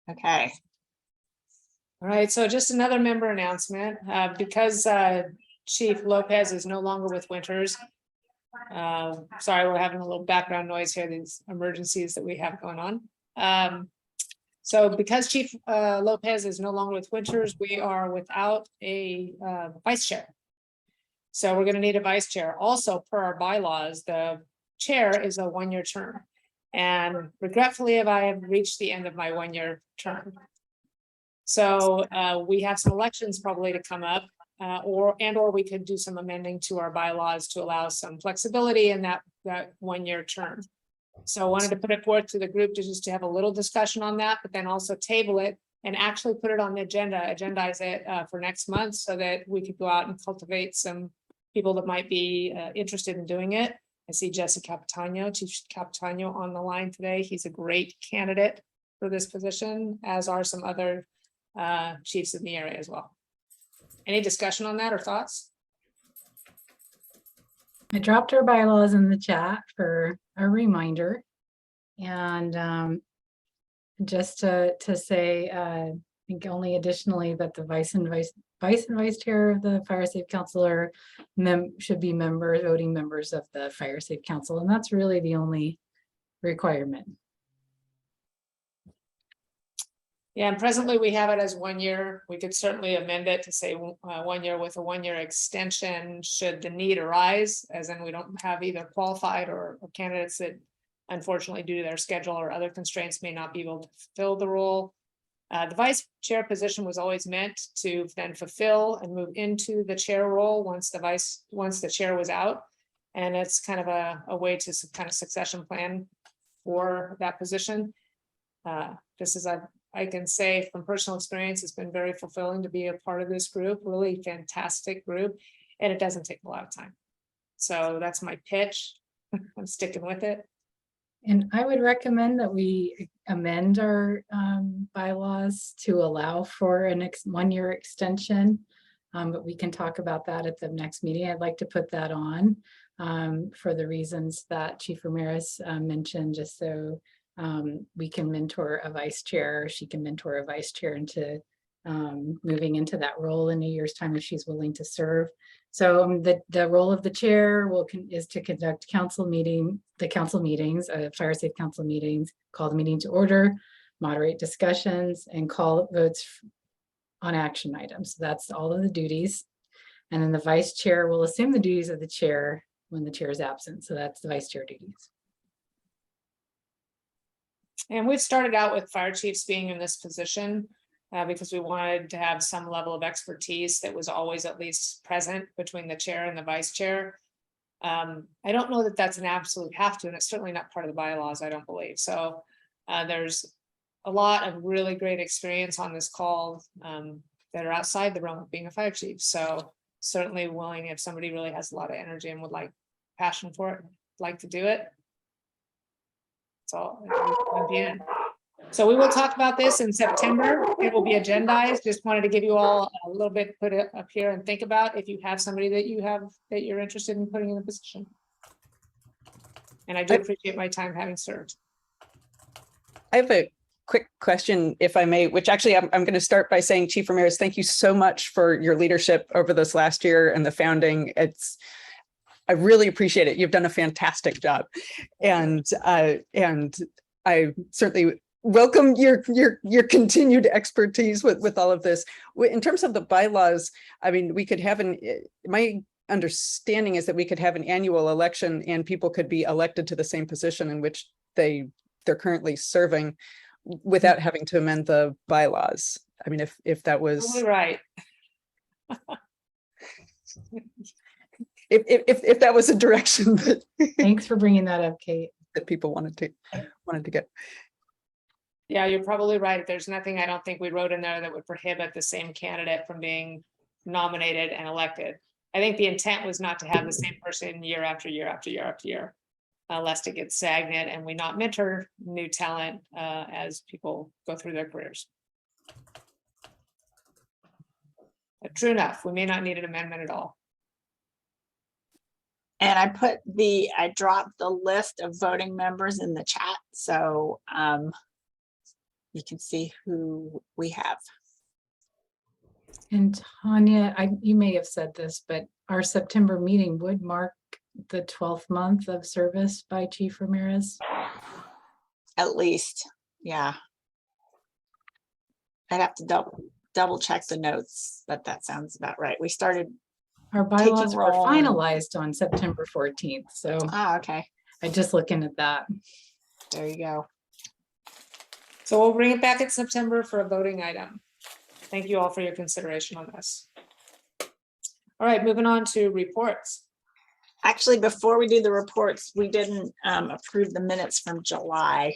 Okay. All right, so just another member announcement, because Chief Lopez is no longer with Winters. Sorry, we're having a little background noise here, these emergencies that we have going on. So because Chief Lopez is no longer with Winters, we are without a vice chair. So we're gonna need a vice chair. Also, per our bylaws, the chair is a one-year term. And regretfully, I have reached the end of my one-year term. So we have some elections probably to come up, or we could do some amending to our bylaws to allow some flexibility in that one-year term. So I wanted to put it forth to the group to just to have a little discussion on that, but then also table it and actually put it on the agenda, agendize it for next month so that we could go out and cultivate some people that might be interested in doing it. I see Jesse Capitano, Chief Capitano on the line today. He's a great candidate for this position, as are some other chiefs in the area as well. Any discussion on that or thoughts? I dropped our bylaws in the chat for a reminder. And just to say, I think only additionally that the vice and vice chair of the Fire Safe Council should be voting members of the Fire Safe Council. And that's really the only requirement. Yeah, and presently we have it as 1 year. We could certainly amend it to say 1 year with a 1 year extension should the need arise, as in we don't have either qualified or candidates that unfortunately due to their schedule or other constraints may not be able to fill the role. The vice chair position was always meant to then fulfill and move into the chair role once the chair was out. And it's kind of a way to kind of succession plan for that position. Just as I can say from personal experience, it's been very fulfilling to be a part of this group, really fantastic group, and it doesn't take a lot of time. So that's my pitch. I'm sticking with it. And I would recommend that we amend our bylaws to allow for a 1 year extension, but we can talk about that at the next meeting. I'd like to put that on for the reasons that Chief Ramirez mentioned, just so we can mentor a vice chair. She can mentor a vice chair into moving into that role in a year's time if she's willing to serve. So the role of the chair is to conduct the council meetings, Fire Safe Council meetings, call the meeting to order, moderate discussions, and call votes on action items. So that's all of the duties. And then the vice chair will assume the duties of the chair when the chair is absent. So that's the vice chair duties. And we've started out with fire chiefs being in this position because we wanted to have some level of expertise that was always at least present between the chair and the vice chair. I don't know that that's an absolute have to, and it's certainly not part of the bylaws, I don't believe. So there's a lot of really great experience on this call that are outside the realm of being a fire chief. So certainly willing, if somebody really has a lot of energy and would like passion for it, like to do it. So we will talk about this in September. It will be agendized. Just wanted to give you all a little bit, put it up here and think about if you have somebody that you're interested in putting in a position. And I do appreciate my time having served. I have a quick question, if I may, which actually I'm going to start by saying, Chief Ramirez, thank you so much for your leadership over this last year and the founding. I really appreciate it. You've done a fantastic job, and I certainly welcome your continued expertise with all of this. In terms of the bylaws, I mean, we could have my understanding is that we could have an annual election and people could be elected to the same position in which they're currently serving without having to amend the bylaws. I mean, if that was totally right. if that was a direction that Thanks for bringing that up, Kate. That people wanted to get. Yeah, you're probably right. There's nothing I don't think we wrote in there that would prohibit the same candidate from being nominated and elected. I think the intent was not to have the same person year after year after year after year, lest it gets stagnant and we not mentor new talent as people go through their careers. But true enough, we may not need an amendment at all. And I dropped the list of voting members in the chat. So you can see who we have. And Tanya, you may have said this, but our September meeting would mark the 12th month of service by Chief Ramirez. At least, yeah. I'd have to double check the notes, but that sounds about right. We started, Our bylaws were roll and- finalized on September 14th, so okay, I just looking at that. there you go. So we'll bring it back in September for a voting item. Thank you all for your consideration on this. All right, moving on to reports. Actually, before we do the reports, we didn't approve the minutes from July,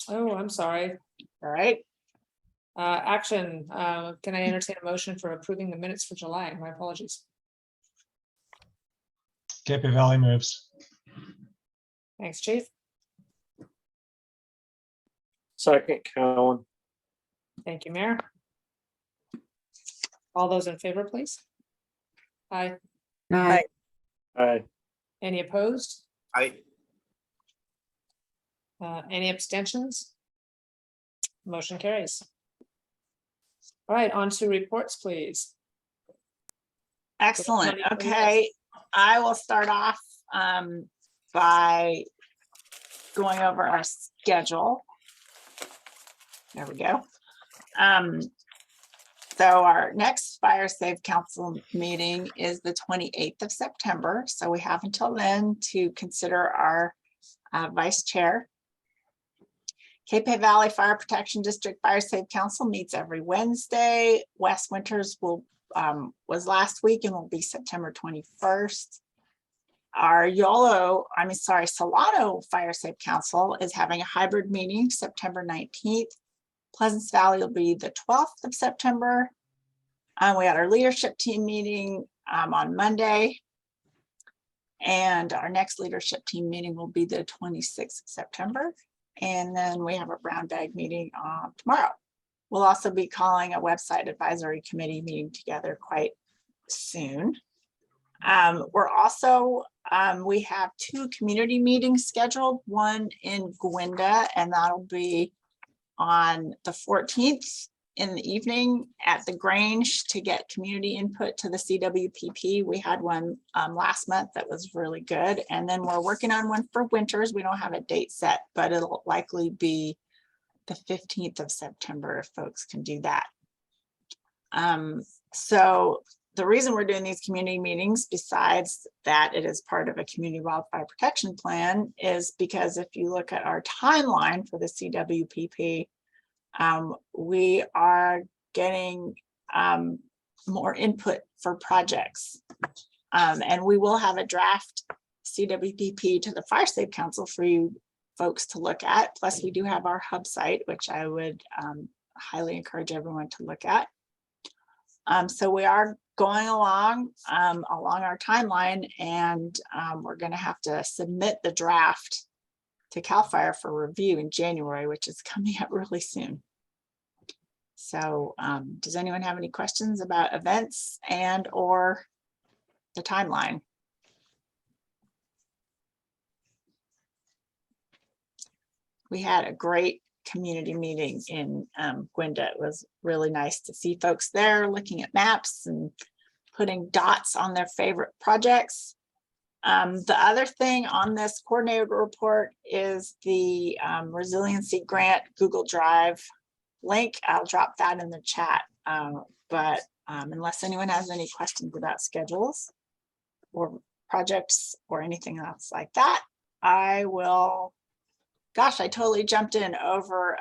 Oh, I'm sorry. all right? Action, can I entertain a motion for approving the minutes for July? My apologies. Cape Valley moves. Thanks, Chief. Second, Cowan. Thank you, Mayor. All those in favor, please. Aye. Aye. Aye. Any opposed? Aye. Any abstentions? Motion carries. All right, on to reports, please. Excellent. Yes. Okay, I will start off by going over our schedule. There we go. So our next Fire Safe Council meeting is the 28th of September. So we have until then to consider our vice chair. Cape Valley Fire Protection District Fire Safe Council meets every Wednesday. West Winters was last week and will be September 21st. Our Solano Fire Safe Council is having a hybrid meeting September 19th. Pleasance Valley will be the 12th of September. We had our leadership team meeting on Monday. And our next leadership team meeting will be the 26th of September. And then we have a brown bag meeting tomorrow. We'll also be calling a website advisory committee meeting together quite soon. We're also, we have 2 community meetings scheduled, one in Gwenda, and that'll be on the 14th in the evening at the Grange to get community input to the CWPP. We had one last month that was really good. And then we're working on one for Winters. We don't have a date set, but it'll likely be the 15th of September if folks can do that. So the reason we're doing these community meetings, besides that it is part of a community wildfire protection plan, is because if you look at our timeline for the CWPP, we are getting more input for projects. And we will have a draft CWPP to the Fire Safe Council for you folks to look at. Plus, we do have our hub site, which I would highly encourage everyone to look at. So we are going along our timeline, and we're going to have to submit the draft to CAL FIRE for review in January, which is coming up really soon. So does anyone have any questions about events and or the timeline? We had a great community meeting in Gwenda. It was really nice to see folks there looking at maps and putting dots on their favorite projects. The other thing on this coordinator report is the resiliency grant Google Drive link. I'll drop that in the chat. But unless anyone has any questions about schedules or projects or anything else like that, I will. Gosh, I totally jumped in over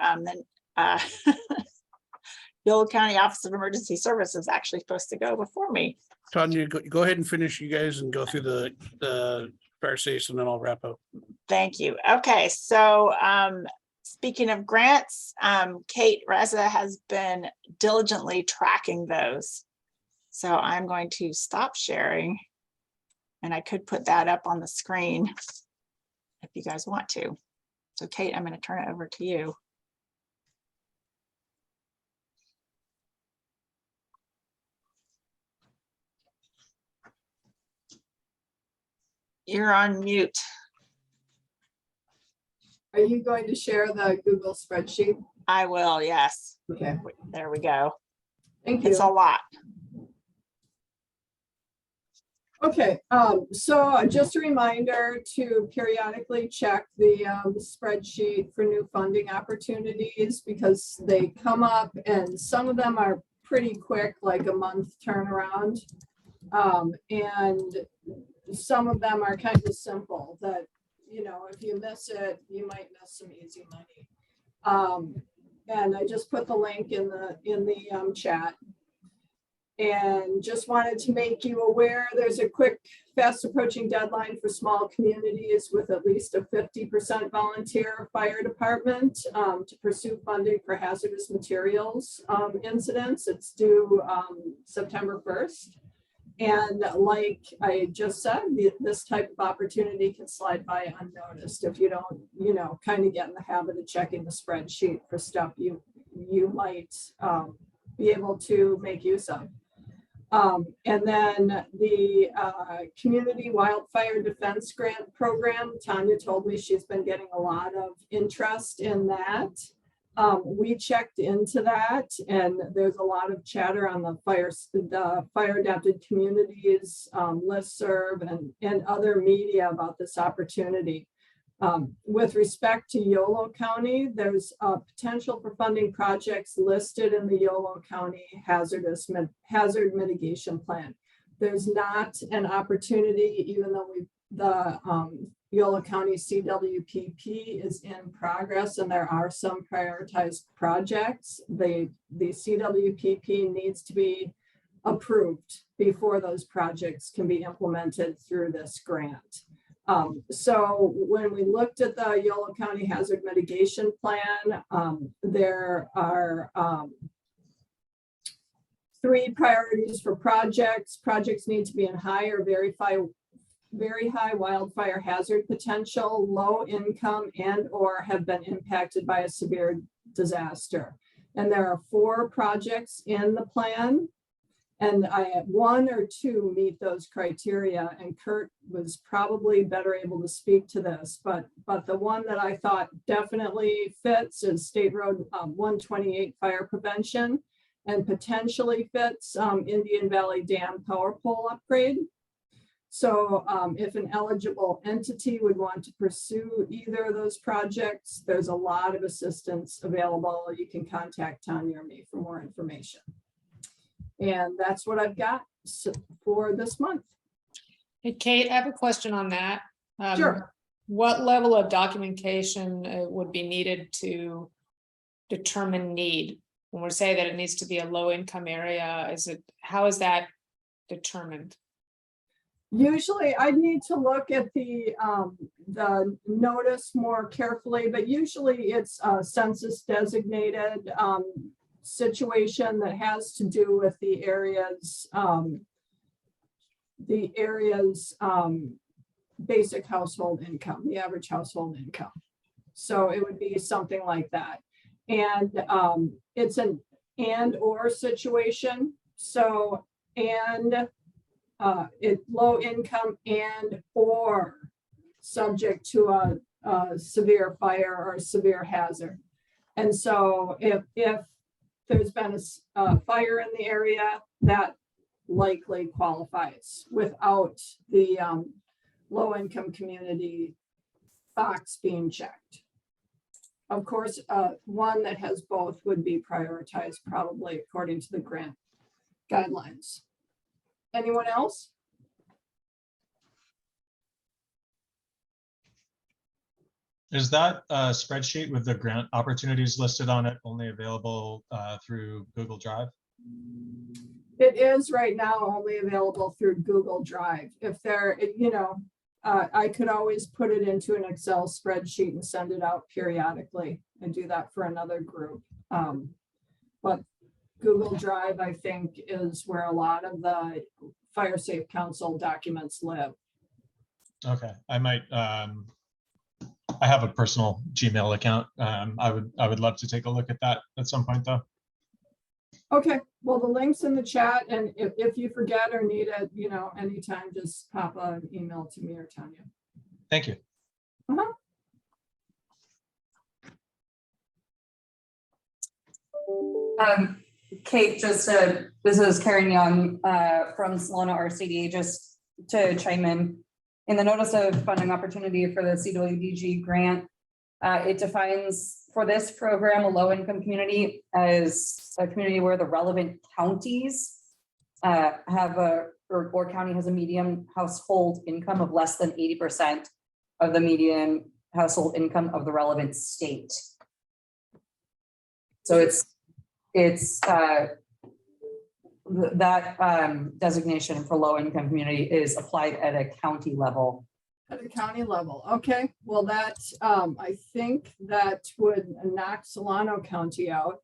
Yolo County Office of Emergency Services actually supposed to go before me. Tanya, go ahead and finish you guys and go through the fire safes and then I'll wrap up. Thank you. Okay, so speaking of grants, Kate Reza has been diligently tracking those. So I'm going to stop sharing, and I could put that up on the screen if you guys want to. So Kate, I'm going to turn it over to you. You're on mute. Are you going to share the Google spreadsheet? I will, yes. Okay, There we go. thank you. It's a lot. Okay, so just a reminder to periodically check the spreadsheet for new funding opportunities because they come up and some of them are pretty quick, like a month turnaround. And some of them are kind of simple that, you know, if you miss it, you might miss some easy money. And I just put the link in the chat. And just wanted to make you aware, there's a quick, fast approaching deadline for small communities with at least a 50% volunteer fire department to pursue funding for hazardous materials incidents. It's due September 1st. And like I just said, this type of opportunity can slide by unnoticed if you don't, you know, kind of get in the habit of checking the spreadsheet for stuff you might be able to make use of. And then the Community Wildfire Defense Grant Program, Tanya told me she's been getting a lot of interest in that. We checked into that and there's a lot of chatter on the fire adapted communities listserv and other media about this opportunity. With respect to Yolo County, there's a potential for funding projects listed in the Yolo County hazard mitigation plan. There's not an opportunity, even though the Yolo County CWPP is in progress and there are some prioritized projects. The CWPP needs to be approved before those projects can be implemented through this grant. So when we looked at the Yolo County Hazard Mitigation Plan, there are 3 priorities for projects. Projects need to be in high or very high wildfire hazard potential, low income, and or have been impacted by a severe disaster. And there are 4 projects in the plan. And I had 1 or 2 meet those criteria, and Kurt was probably better able to speak to this, but the one that I thought definitely fits is State Road 128 fire prevention, and potentially fits Indian Valley Dam power pole upgrade. So if an eligible entity would want to pursue either of those projects, there's a lot of assistance available. You can contact Tanya or me for more information. And that's what I've got for this month. Hey, Kate, I have a question on that. Sure. What level of documentation would be needed to determine need? When we say that it needs to be a low income area, how is that determined? Usually I'd need to look at the notice more carefully, but usually it's a census designated situation that has to do with the area's basic household income, the average household income. So it would be something like that. And it's an and or situation. So and it low income and or subject to a severe fire or a severe hazard. And so if there's been a fire in the area, that likely qualifies without the low income community box being checked. Of course, one that has both would be prioritized probably according to the grant guidelines. Anyone else? Is that spreadsheet with the grant opportunities listed on it only available through Google Drive? It is right now only available through Google Drive. If there, you know, I could always put it into an Excel spreadsheet and send it out periodically and do that for another group. But Google Drive, I think, is where a lot of the Fire Safe Council documents live. Okay, I might. I have a personal Gmail account. I would love to take a look at that at some point, though. Okay, well, the link's in the chat, and if you forget or need it, you know, anytime, just pop an email to me or Tanya. Thank you. Kate, this is Karen Young from Solana RCD, just to chime in. In the notice of funding opportunity for the CWDG grant, it defines for this program a low-income community as a community where the relevant counties have or county has a median household income of less than 80% of the median household income of the relevant state. So that designation for low-income community is applied at a county level. At a county level, okay, well, that, I think that would knock Solano County out.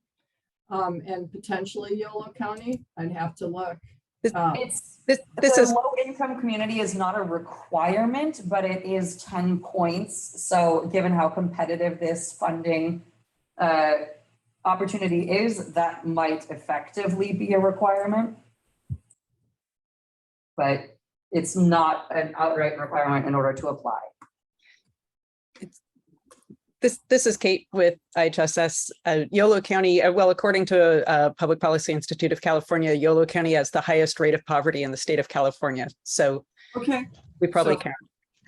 And potentially Yolo County, I'd have to look. This is Low-income community is not a requirement, but it is 10 points. So given how competitive this funding opportunity is, that might effectively be a requirement. But it's not an outright requirement in order to apply. This is Kate with IHSS. Yolo County, well, according to Public Policy Institute of California, Yolo County has the highest rate of poverty in the state of California. So Okay. we probably So- can.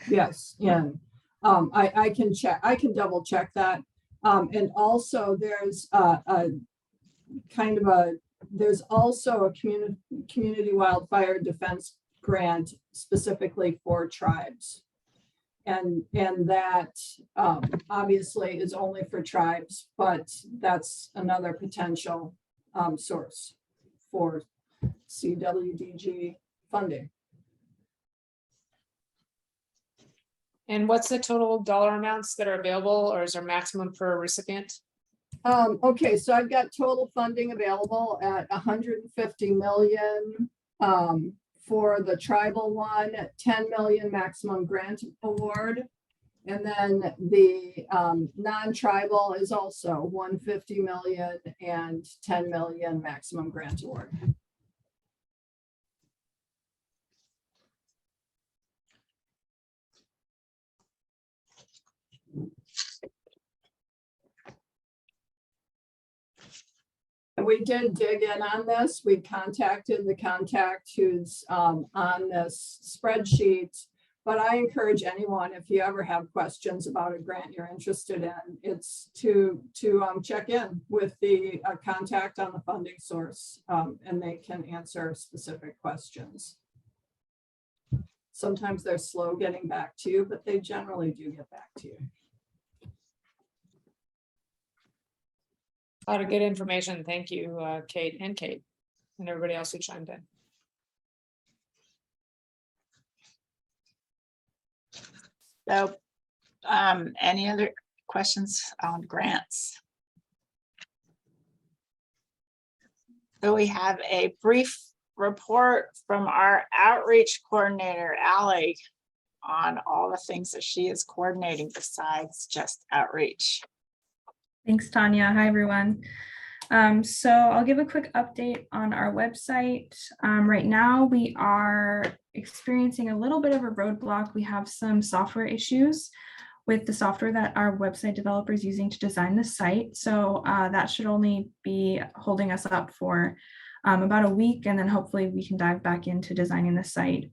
Yes, and I can check, I can double check that. And also there's there's also a community wildfire defense grant specifically for tribes. And that obviously is only for tribes, but that's another potential source for CWDG funding. And what's the total dollar amounts that are available, or is there maximum per recipient? Okay, so I've got total funding available at 150 million for the tribal one, 10 million maximum grant award. And then the non-tribal is also 150 million and 10 million maximum grant award. And we did dig in on this. We contacted the contact who's on this spreadsheet. But I encourage anyone, if you ever have questions about a grant you're interested in, it's to check in with the contact on the funding source, and they can answer specific questions. Sometimes they're slow getting back to you, but they generally do get back to you. A lot of good information. Thank you, Kate, and everybody else who chimed in. So, any other questions on grants? So we have a brief report from our outreach coordinator, Allie, on all the things that she is coordinating besides just outreach. Thanks, Tanya. Hi, everyone. So I'll give a quick update on our website. Right now, we are experiencing a little bit of a roadblock. We have some software issues with the software that our website developer is using to design the site. So that should only be holding us up for about a week, and then hopefully we can dive back into designing the site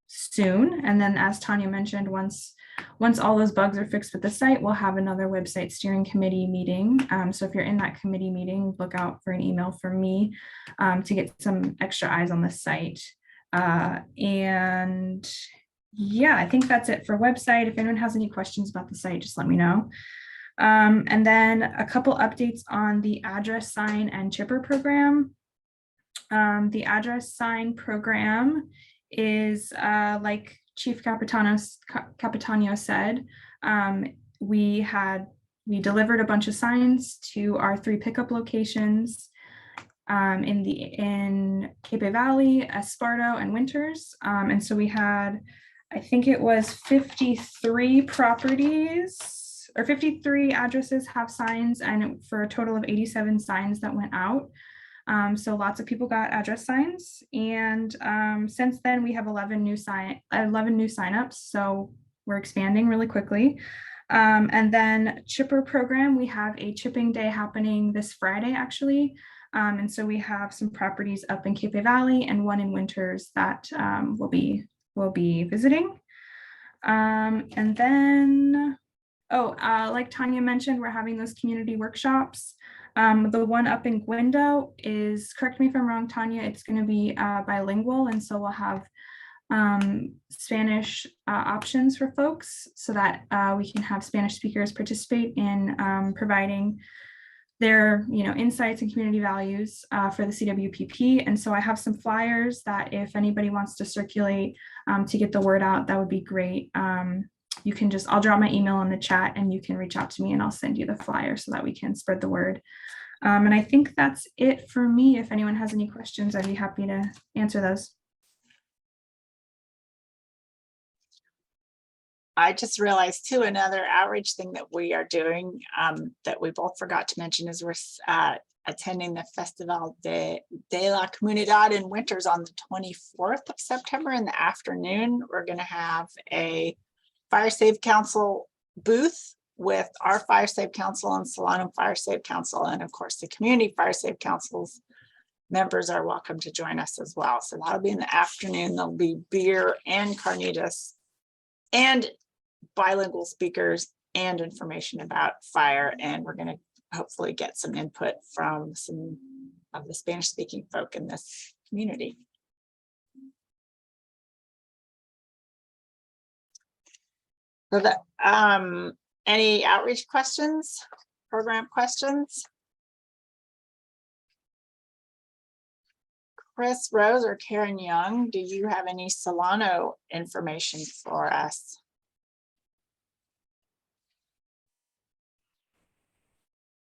soon. And then, as Tanya mentioned, once all those bugs are fixed with the site, we'll have another website steering committee meeting. So if you're in that committee meeting, look out for an email from me to get some extra eyes on the site. And yeah, I think that's it for website. If anyone has any questions about the site, just let me know. And then a couple updates on the address sign and chipper program. The address sign program is like Chief Capitano said, we delivered a bunch of signs to our 3 pickup locations in Cape Valley, Esparto, and Winters. And so we had, I think it was 53 properties or 53 addresses have signs, and for a total of 87 signs that went out. So lots of people got address signs, and since then we have 11 new signups. So we're expanding really quickly. And then chipper program, we have a chipping day happening this Friday, actually. And so we have some properties up in Cape Valley and one in Winters that we'll be visiting. And then, like Tanya mentioned, we're having those community workshops. The one up in Gwindo is, correct me if I'm wrong, Tanya, it's going to be bilingual. And so we'll have Spanish options for folks so that we can have Spanish speakers participate in providing their insights and community values for the CWPP. And so I have some flyers that if anybody wants to circulate to get the word out, that would be great. You can I'll drop my email in the chat and you can reach out to me and I'll send you the flyer so that we can spread the word. And I think that's it for me. If anyone has any questions, I'd be happy to answer those. I just realized too, another outreach thing that we are doing that we both forgot to mention is we're attending the Festival de la Comunidad in Winters on the 24th of September in the afternoon. We're going to have a Fire Safe Council booth with our Fire Safe Council and Solano Fire Safe Council. And of course, the Community Fire Safe Council's members are welcome to join us as well. So that'll be in the afternoon. There'll be beer and carnitas and bilingual speakers and information about fire. And we're going to hopefully get some input from some of the Spanish speaking folk in this community. So that, any outreach questions, program questions? Chris Rose or Karen Young, do you have any Solano information for us?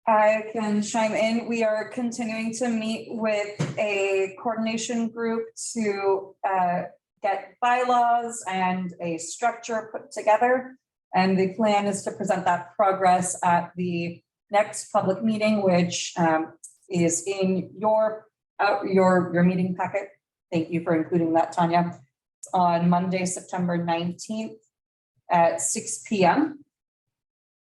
I can chime in. We are continuing to meet with a coordination group to get bylaws and a structure put together. And the plan is to present that progress at the next public meeting, which is in your meeting packet. Thank you for including that, Tanya. It's on Monday, September 19th at 6 p.m.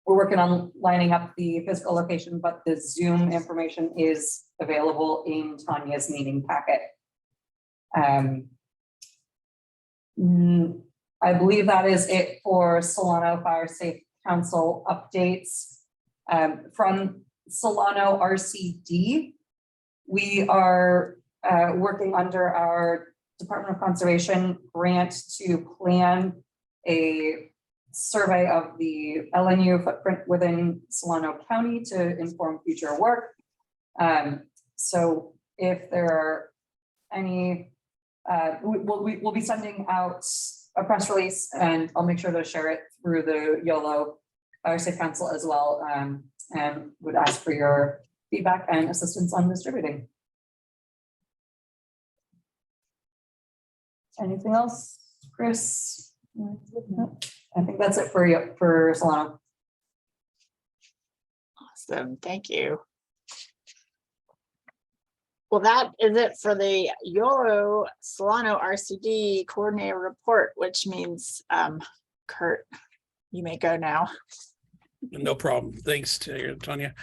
We're working on lining up the physical location, but the Zoom information is available in Tanya's meeting packet. I believe that is it for Solano Fire Safe Council updates. From Solano RCD, we are working under our Department of Conservation grant to plan a survey of the LNU footprint within Solano County to inform future work. So if there are any, we'll be sending out a press release, and I'll make sure to share it through the Yolo Fire Safe Council as well, and would ask for your feedback and assistance on distributing. Anything else, Chris? No. I think that's it for you, for Solano. Awesome, thank you. Well, that is it for the Yolo Solano RCD coordinator report, which means Kurt, you may go now. No problem. Thanks, Tanya.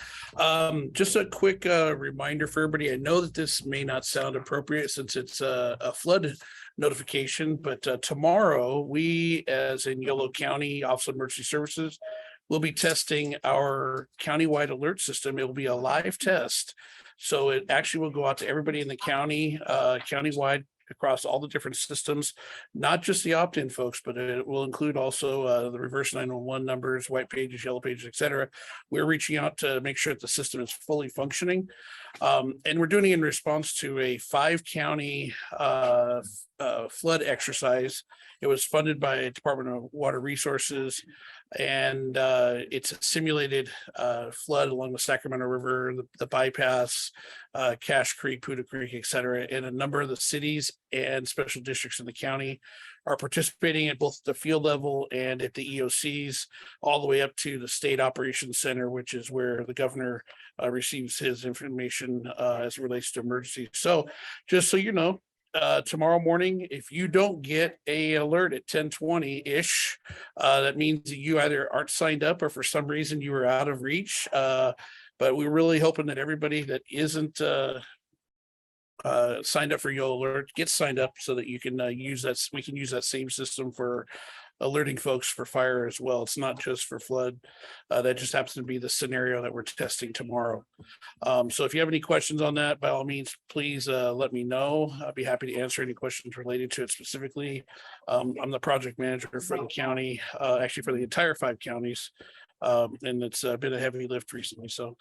Just a quick reminder for everybody. I know that this may not sound appropriate since it's a flood notification, but tomorrow we, as in Yolo County Office of Emergency Services, will be testing our countywide alert system. It will be a live test. So it actually will go out to everybody in the county, countywide, across all the different systems, not just the opt-in folks, but it will include also the reverse 911 numbers, white pages, yellow pages, et cetera. We're reaching out to make sure that the system is fully functioning. And we're doing it in response to a 5-county flood exercise. It was funded by Department of Water Resources, and it's a simulated flood along the Sacramento River, the bypass, Cache Creek, Puda Creek, et cetera. And a number of the cities and special districts in the county are participating at both the field level and at the EOCs, all the way up to the State Operations Center, which is where the governor receives his information as it relates to emergencies. So just so you know, tomorrow morning, if you don't get a alert at 10:20-ish, that means that you either aren't signed up or for some reason you were out of reach. But we're really hoping that everybody that isn't signed up for Yolo Alert gets signed up so that you can use that. We can use that same system for alerting folks for fire as well. It's not just for flood. That just happens to be the scenario that we're testing tomorrow. So if you have any questions on that, by all means, please let me know. I'll be happy to answer any questions related to it specifically. I'm the project manager for the county, actually for the entire 5 counties. And it's been a heavy lift recently. So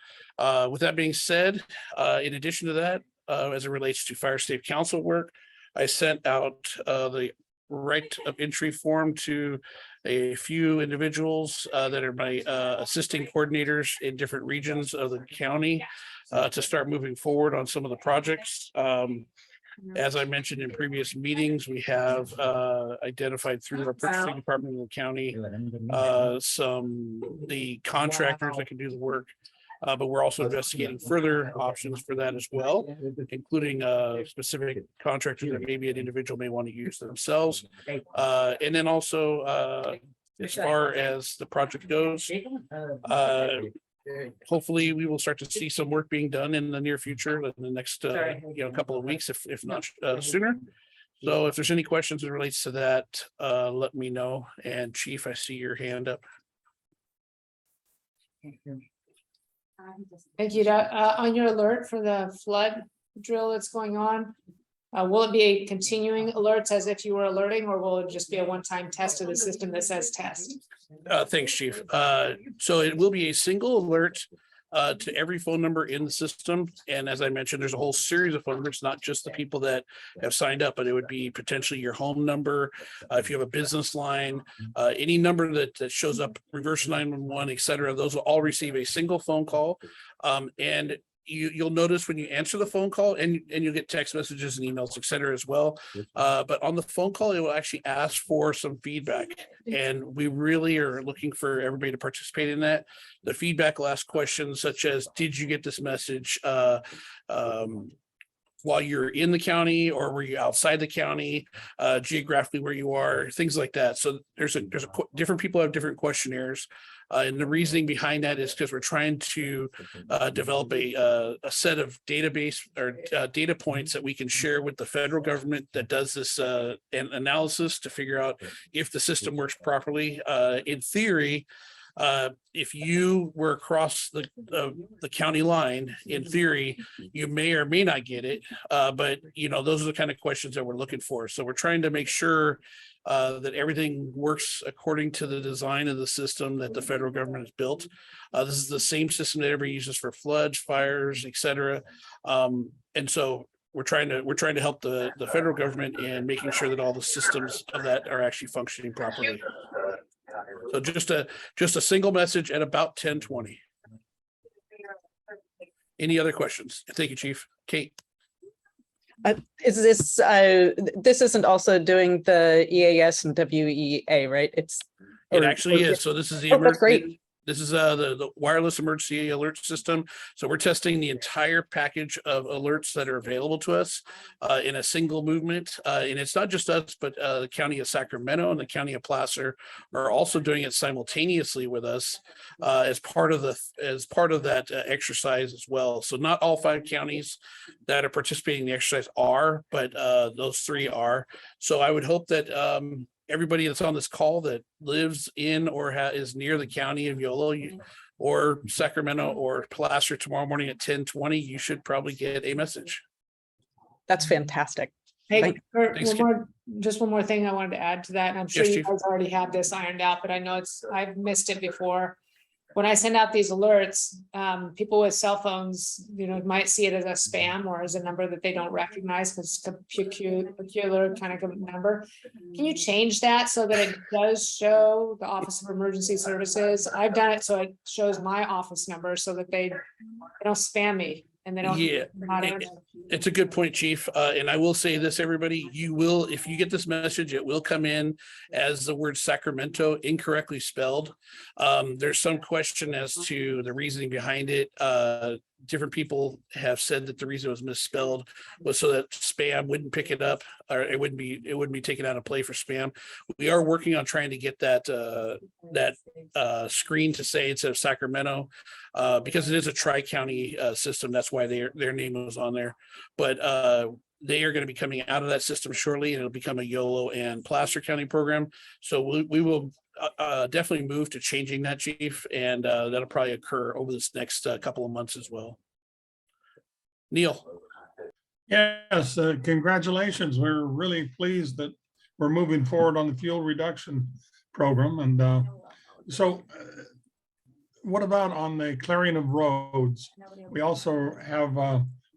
with that being said, in addition to that, as it relates to Fire Safe Council work, I sent out the right of entry form to a few individuals that are my assisting coordinators in different regions of the county to start moving forward on some of the projects. As I mentioned in previous meetings, we have identified through our purchasing department in the county the contractors that can do the work. But we're also investigating further options for that as well, including specific contractors that maybe an individual may want to use themselves. And then also, as far as the project goes, hopefully we will start to see some work being done in the near future, in the next couple of weeks, if not sooner. So if there's any questions that relates to that, let me know. And Chief, I see your hand up. Thank you. On your alert for the flood drill that's going on, will it be a continuing alerts as if you were alerting, or will it just be a one-time test of the system that says test? Thanks, Chief. So it will be a single alert to every phone number in the system. And as I mentioned, there's a whole series of phone numbers, not just the people that have signed up, but it would be potentially your home number. If you have a business line, any number that shows up, reverse 911, et cetera, those will all receive a single phone call. And you'll notice when you answer the phone call, and you'll get text messages and emails, et cetera, as well. But on the phone call, it will actually ask for some feedback. And we really are looking for everybody to participate in that. The feedback will ask questions such as, did you get this message while you're in the county, or were you outside the county, geographically where you are, things like that. So there's different people have different questionnaires. And the reasoning behind that is because we're trying to develop a set of database or data points that we can share with the federal government that does this analysis to figure out if the system works properly. In theory, if you were across the county line, in theory, you may or may not get it. But those are the kind of questions that we're looking for. So we're trying to make sure that everything works according to the design of the system that the federal government has built. This is the same system that everybody uses for floods, fires, et cetera. And so we're trying to help the federal government in making sure that all the systems of that are actually functioning properly. So just a single message at about 10:20. Any other questions? Thank you, Chief. Kate. Is this this isn't also doing the EAS and WEA, right? It actually is. So this is the that's great. This is the wireless emergency alert system. So we're testing the entire package of alerts that are available to us in a single movement. And it's not just us, but the county of Sacramento and the county of Placer are also doing it simultaneously with us as part of that exercise as well. So not all 5 counties that are participating in the exercise are, but those 3 are. So I would hope that everybody that's on this call that lives in or is near the county of Yolo or Sacramento or Placer tomorrow morning at 10:20, you should probably get a message. That's fantastic. Hey, Thank- Thanks, just one more thing I wanted to add to that, and I'm sure Yes, you Chief. guys already have this ironed out, but I know I've missed it before. When I send out these alerts, people with cell phones, might see it as a spam or as a number that they don't recognize because it's a peculiar kind of number. Can you change that so that it does show the Office of Emergency Services? I've done it so it shows my office number so that they don't spam me. And they don't. Yeah, it's a good point, Chief. And I will say this, everybody, you will, if you get this message, it will come in as the word Sacramento incorrectly spelled. There's some question as to the reasoning behind it. Different people have said that the reason it was misspelled was so that spam wouldn't pick it up, or it wouldn't be taken out of play for spam. We are working on trying to get that screen to say instead of Sacramento, because it is a tri-county system. That's why their name was on there. But they are going to be coming out of that system shortly, and it'll become a Yolo and Placer County program. So we will definitely move to changing that, Chief, and that'll probably occur over this next couple of months as well. Neil. Yes, congratulations. We're really pleased that we're moving forward on the fuel reduction program. And so what about on the clearing of roads? We also have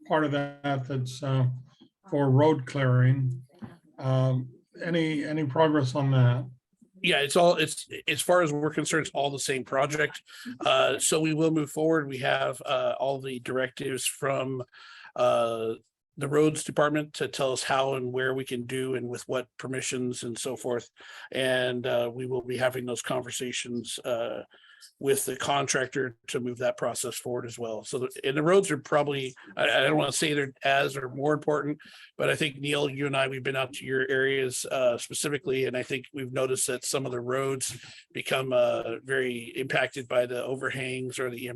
part of that that's for road clearing. Any progress on that? Yeah, it's as far as we're concerned, it's all the same project. So we will move forward. We have all the directives from the roads department to tell us how and where we can do and with what permissions and so forth. And we will be having those conversations with the contractor to move that process forward as well. So and the roads are probably, I don't want to say they're as or more important, but I think Neil, you and I, we've been out to your areas specifically, and I think we've noticed that some of the roads become very impacted by the overhangs or the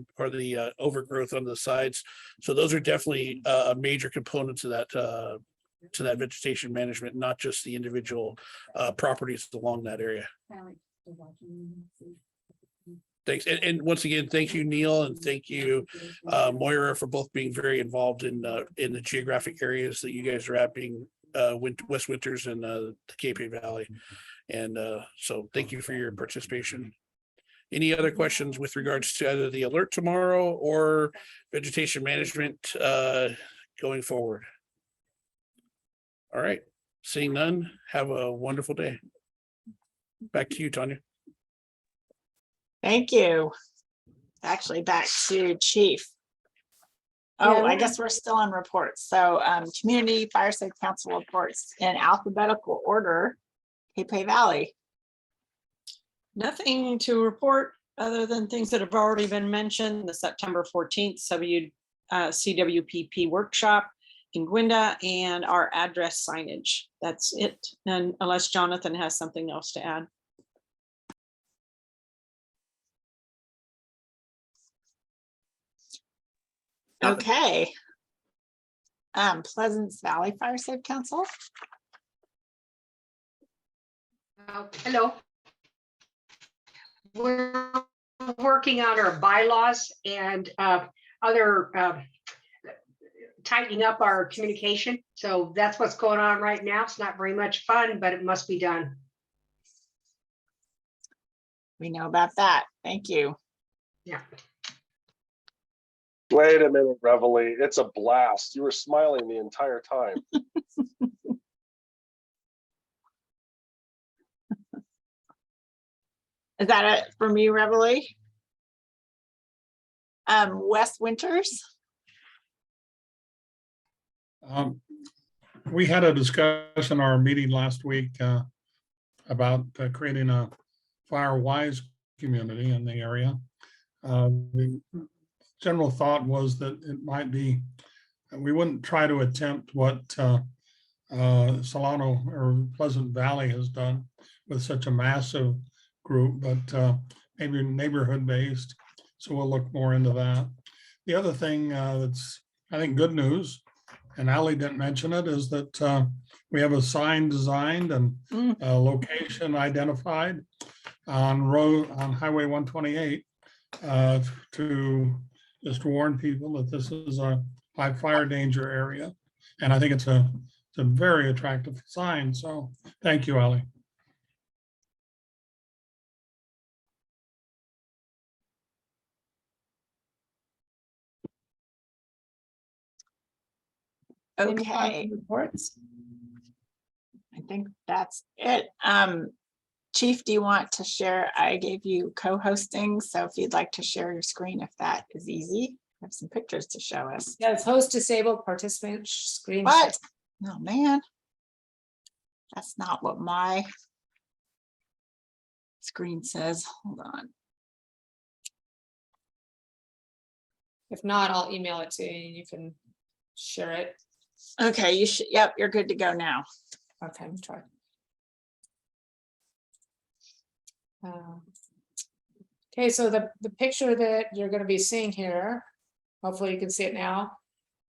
overgrowth on the sides. So those are definitely a major component to that vegetation management, not just the individual properties along that area. Thanks. And once again, thank you, Neil, and thank you, Moira, for both being very involved in the geographic areas that you guys are at, being West Winters and the Cape Valley. And so thank you for your participation. Any other questions with regards to either the alert tomorrow or vegetation management going forward? All right, seeing none, have a wonderful day. Back to you, Tanya. Thank you. Actually, back to Chief. Oh, I guess we're still on reports. So Community Fire Safe Council reports in alphabetical order. Cape Valley. Nothing to report other than things that have already been mentioned. The September 14th CWPP workshop in Gwenda and our address signage. That's it. And unless Jonathan has something else to add. Okay. Pleasance Valley Fire Safe Council. Hello. We're working on our bylaws and other tightening up our communication. So that's what's going on right now. It's not very much fun, but it must be done. We know about that. Thank you. Yeah. Wait a minute, Reveille. It's a blast. You were smiling the entire time. Is that it for me, Reveille? West Winters. We had a discussion in our meeting last week about creating a fire-wise community in the area. The general thought was that it might be, we wouldn't try to attempt what Solano or Pleasant Valley has done with such a massive group, but maybe neighborhood based. So we'll look more into that. The other thing that's, I think, good news, and Ali didn't mention it, is that we have a sign designed and a location identified on Highway 128 to just warn people that this is a high fire danger area. And I think it's a very attractive sign. So thank you, Ali. Okay. Reports. I think that's it. Chief, do you want to share? I gave you co-hosting, so if you'd like to share your screen, if that is easy. Have some pictures to show us. Yeah, it's host disabled participant screen. share. What? Oh, man. That's not what my screen says. Hold on. If not, I'll email it to you and you can share it. Okay, you should, yep, you're good to go now. Okay, let me try. Okay, so the picture that you're going to be seeing here, hopefully you can see it now,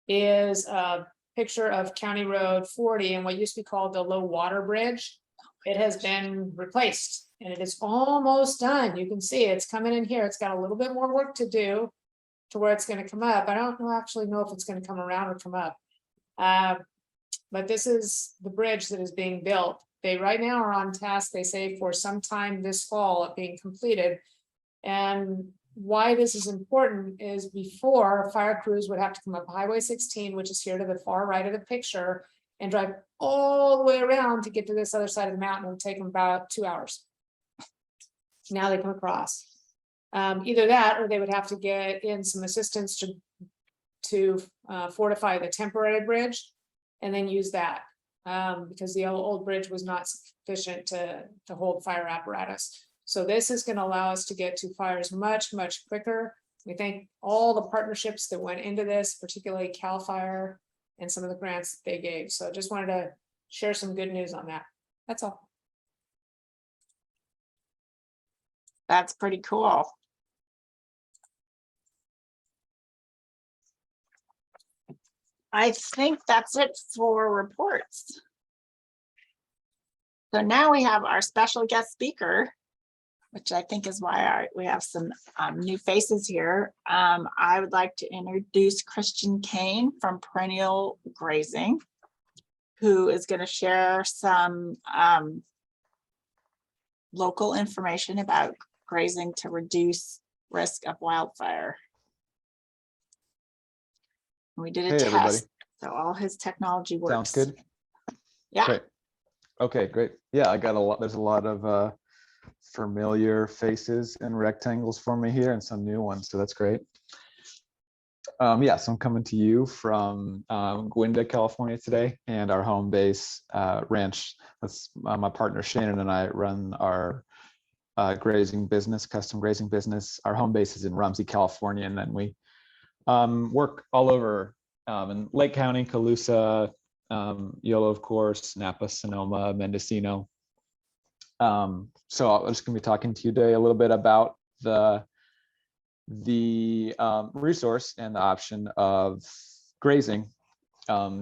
is a picture of County Road 40 and what used to be called the low water bridge. It has been replaced and it is almost done. You can see it's coming in here. It's got a little bit more work to do to where it's going to come up. I don't actually know if it's going to come around or come up. But this is the bridge that is being built. They right now are on task, they say, for some time this fall of being completed. And why this is important is before fire crews would have to come up Highway 16, which is here to the far right of the picture, and drive all the way around to get to this other side of the mountain. It would take them about 2 hours. Now they come across. Either that or they would have to get in some assistance to fortify the temporary bridge and then use that because the old bridge was not sufficient to hold fire apparatus. So this is going to allow us to get to fires much, much quicker. We thank all the partnerships that went into this, particularly CAL FIRE and some of the grants they gave. So just wanted to share some good news on that. That's all. That's pretty cool. I think that's it for reports. So now we have our special guest speaker, which I think is why we have some new faces here. I would like to introduce Christian Kane from Perennial Grazing, who is going to share some local information about grazing to reduce risk of wildfire. We did a Hey, test, everybody. so all his technology works. Sounds good. Yeah. Great. Okay, great. Yeah, I got a lot. There's a lot of familiar faces and rectangles for me here and some new ones, so that's great. Yeah, so I'm coming to you from Gwenda, California today, and our home base ranch. That's my partner Shannon and I run our grazing business, custom grazing business. Our home base is in Rumsey, California, and then we work all over in Lake County, Colusa, Yolo, of course, Napa, Sonoma, Mendocino. So I'm just going to be talking to you today a little bit about the resource and the option of grazing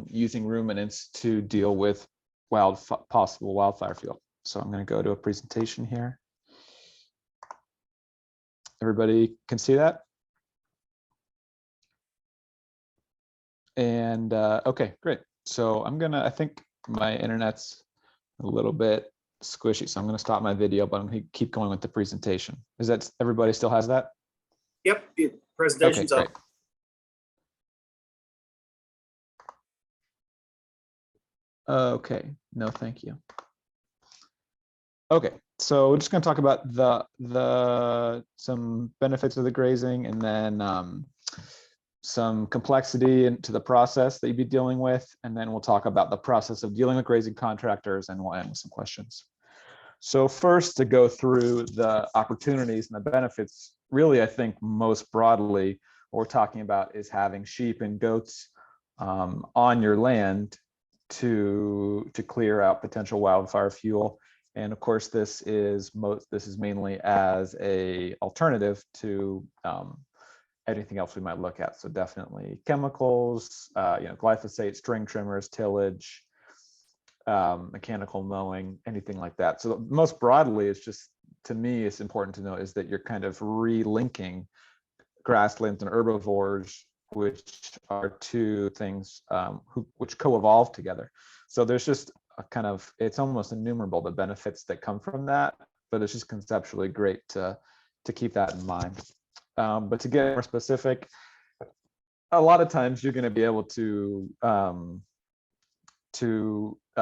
using ruminants to deal with possible wildfire fuel. So I'm going to go to a presentation here. Everybody can see that? And okay, great. So I think my internet's a little bit squishy, so I'm going to stop my video, but I'm going to keep going with the presentation. Is that everybody still has that? Yep, presentation's Okay, up. great. Okay, no, thank you. Okay, so we're just going to talk about some benefits of the grazing, and then some complexity into the process that you'd be dealing with, and then we'll talk about the process of dealing with grazing contractors, and we'll end with some questions. So first, to go through the opportunities and the benefits, really, I think most broadly, what we're talking about is having sheep and goats on your land to clear out potential wildfire fuel. And of course, this is mainly as a alternative to anything else we might look at. So definitely chemicals, glyphosate, string trimmers, tillage, mechanical mowing, anything like that. So most broadly, it's just, to me, it's important to know is that you're kind of relinking grasslands and herbivores, which are two things which co-evolve together. So there's just a kind of, it's almost innumerable, the benefits that come from that, but it's just conceptually great to keep that in mind. But to get more specific, a lot of times you're going to be able to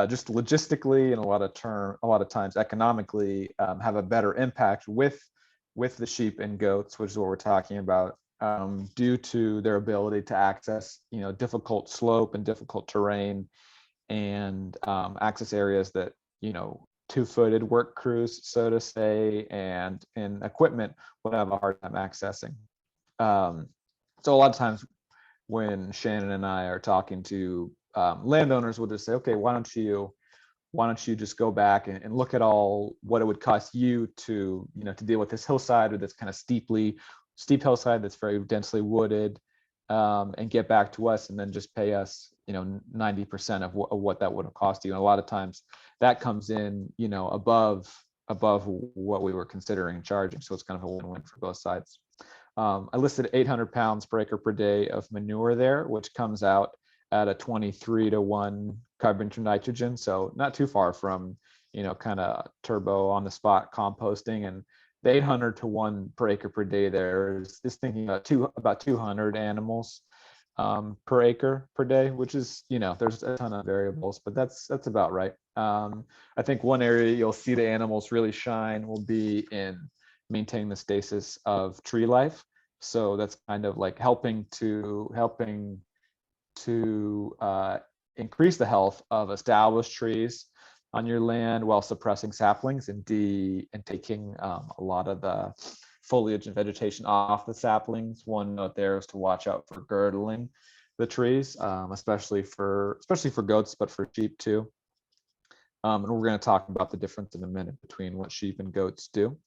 just logistically and a lot of times economically have a better impact with the sheep and goats, which is what we're talking about, due to their ability to access, difficult slope and difficult terrain, and access areas that, two-footed work crews, so to say, and equipment would have a hard time accessing. So a lot of times when Shannon and I are talking to landowners, we'll just say, okay, why don't you just go back and look at all what it would cost you to, to deal with this hillside or this kind of steep hillside that's very densely wooded, and get back to us, and then just pay us, 90% of what that would have cost you. And a lot of times that comes in, above what we were considering charging. So it's kind of a win-win for both sides. I listed 800 pounds per acre per day of manure there, which comes out at a 23-to-1 carbon to nitrogen. So not too far from, kind of turbo on the spot composting. And the 800-to-1 per acre per day there is thinking about 200 animals per acre per day, which is, there's a ton of variables, but that's about right. I think one area you'll see the animals really shine will be in maintaining the stasis of tree life. So that's kind of like helping to increase the health of established trees on your land while suppressing saplings and taking a lot of the foliage and vegetation off the saplings. One note there is to watch out for girdling the trees, especially for goats, but for sheep too. And we're going to talk about the difference in a minute between what sheep and goats do.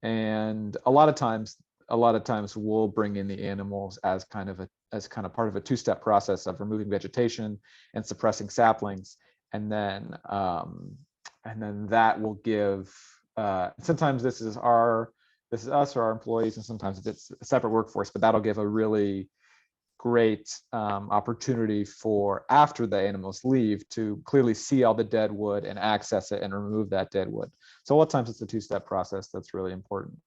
And a lot of times we'll bring in the animals as kind of part of a two-step process of removing vegetation and suppressing saplings, and then that will give. Sometimes this is us or our employees, and sometimes it's a separate workforce, but that'll give a really great opportunity for, after the animals leave, to clearly see all the dead wood and access it and remove that dead wood. So a lot of times it's a two-step process that's really important.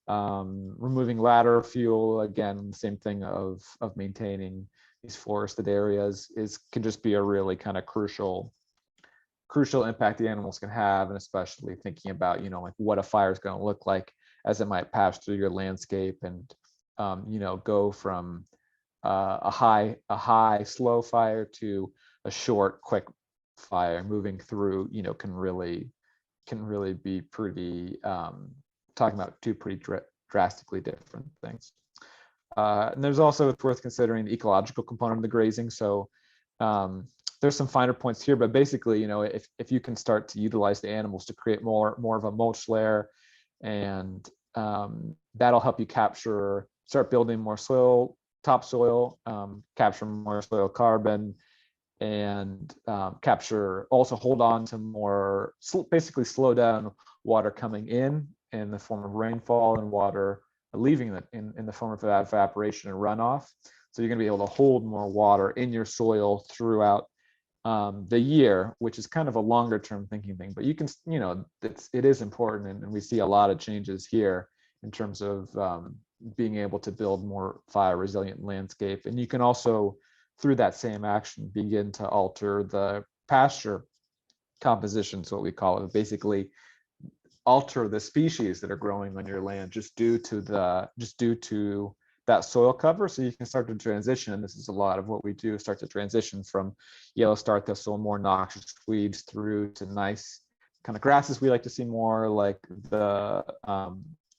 Removing ladder fuel, again, same thing of maintaining these forested areas can just be a really kind of crucial impact the animals can have, and especially thinking about, like what a fire is going to look like as it might pass through your landscape, and go from a high slow fire to a short quick fire moving through, can really be pretty, talking about two pretty drastically different things. And there's also, it's worth considering the ecological component of the grazing. So there's some finer points here, but basically, if you can start to utilize the animals to create more of a mulch layer, and that'll help you start building more topsoil, capture more soil carbon, and also hold on to more, basically slow down water coming in the form of rainfall, and water leaving in the form of evaporation and runoff. So you're going to be able to hold more water in your soil throughout the year, which is kind of a longer term thinking thing, but you can, it is important. And we see a lot of changes here in terms of being able to build more fire resilient landscape. And you can also, through that same action, begin to alter the pasture composition, so what we call it, basically alter the species that are growing on your land just due to that soil cover. So you can start to transition, and this is a lot of what we do, start to transition from yellow star thistle, more noxious weeds, through to nice kind of grasses we like to see more, like the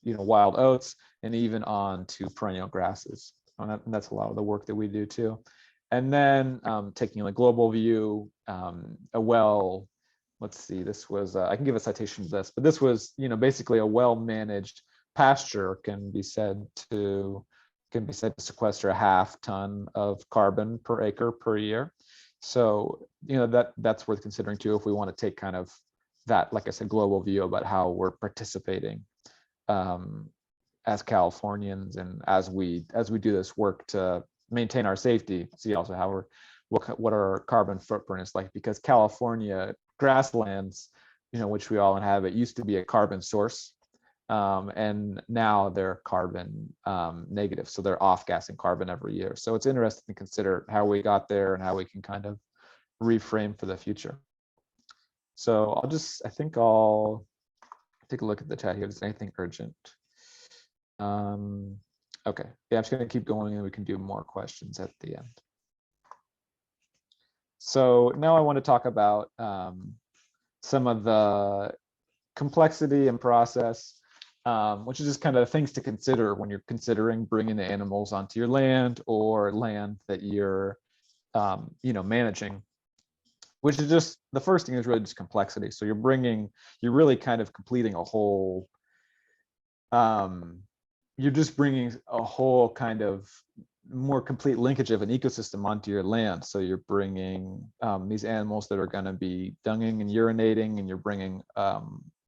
wild oats, and even on to perennial grasses. And that's a lot of the work that we do too. And then taking a global view, let's see, this was, I can give a citation to this, but this was, basically a well-managed pasture can be said to sequester a 0.5 ton of carbon per acre per year. So, that's worth considering too, if we want to take kind of that, like I said, global view about how we're participating as Californians, and as we do this work to maintain our safety, see also how what our carbon footprint is like, because California grasslands, which we all inhabit, used to be a carbon source, and now they're carbon negative, so they're off-gassing carbon every year. So it's interesting to consider how we got there and how we can kind of reframe for the future. So I think I'll take a look at the chat here. Is there anything urgent? Okay, yeah, I'm just gonna keep going and we can do more questions at the end. So now I want to talk about some of the complexity and process, which is just kind of things to consider when you're considering bringing the animals onto your land or land that you're, managing. Which is just, the first thing is really just complexity. So you're really kind of completing a whole, you're just bringing a whole kind of more complete linkage of an ecosystem onto your land. So you're bringing these animals that are going to be dunging and urinating, and you're bringing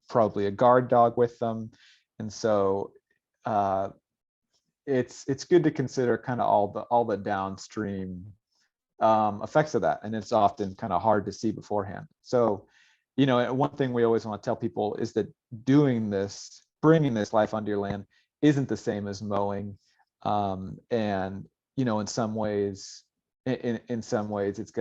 probably a guard dog with them. And so it's good to consider kind of all the downstream effects of that, and it's often kind of hard to see beforehand. So, one thing we always want to tell people is that bringing this life onto your land isn't the same as mowing, and in some ways it's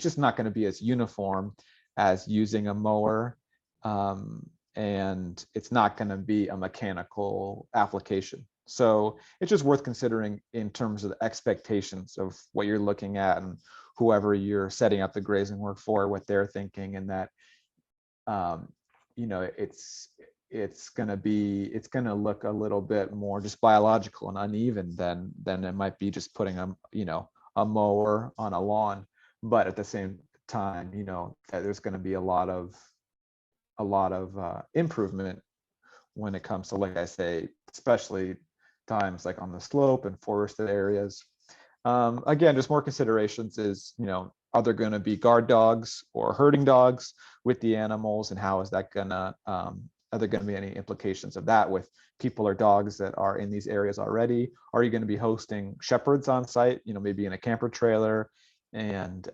just not going to be as uniform as using a mower, and it's not going to be a mechanical application. So it's just worth considering in terms of the expectations of what you're looking at and whoever you're setting up the grazing work for, what they're thinking, and that it's going to look a little bit more just biological and uneven than it might be just putting a mower on a lawn. But at the same time, that there's going to be a lot of improvement when it comes to, like I say, especially times like on the slope and forested areas. Again, just more considerations is, are there going to be guard dogs or herding dogs with the animals, and how is that gonna, are there going to be any implications of that with people or dogs that are in these areas already? Are you going to be hosting shepherds on site, maybe in a camper trailer? And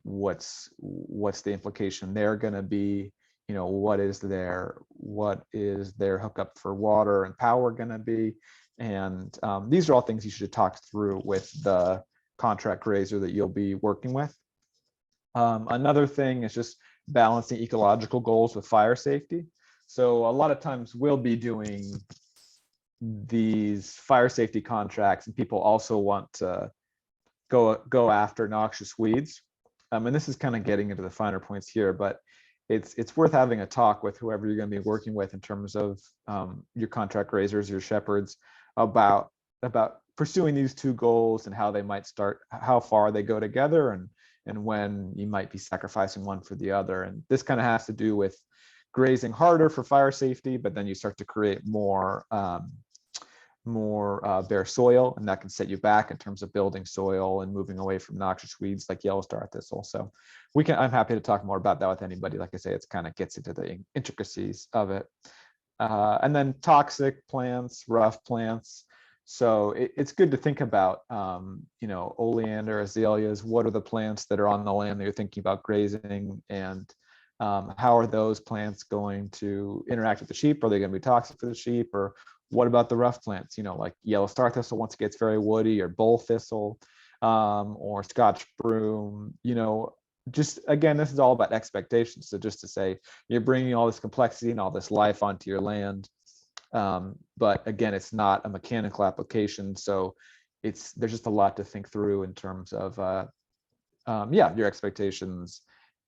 what's the implication they're going to be? What is their hookup for water and power going to be? And these are all things you should talk through with the contract grazer that you'll be working with. Another thing is just balancing ecological goals with fire safety. So a lot of times we'll be doing these fire safety contracts, and people also want to go after noxious weeds. And this is kind of getting into the finer points here, but it's worth having a talk with whoever you're going to be working with in terms of your contract grazers, your shepherds, about pursuing these two goals and how they might start, how far they go together, and when you might be sacrificing one for the other. And this kind of has to do with grazing harder for fire safety, but then you start to create more bare soil, and that can set you back in terms of building soil and moving away from noxious weeds like yellow star thistle. So I'm happy to talk more about that with anybody. Like I say, it's kind of gets into the intricacies of it. And then toxic plants, rough plants. So it's good to think about, oleander, azaleas. What are the plants that are on the land that you're thinking about grazing, and how are those plants going to interact with the sheep? Are they going to be toxic for the sheep? Or what about the rough plants, like yellow star thistle once it gets very woody, or bull thistle, or Scotch broom? Just again, this is all about expectations. So just to say, you're bringing all this complexity and all this life onto your land. But again, it's not a mechanical application. So there's just a lot to think through in terms of, your expectations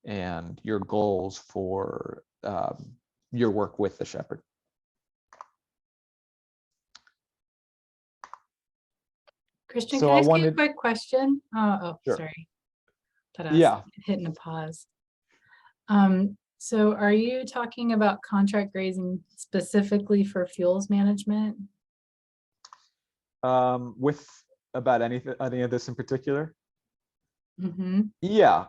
and your goals for your work with the shepherd. Christian, So can I I ask you a wanted- quick question? Sure. Sorry. Thought I was Yeah. hitting a pause. So are you talking about contract grazing specifically for fuels management? With about any of this in particular? Mm-hmm. Yeah,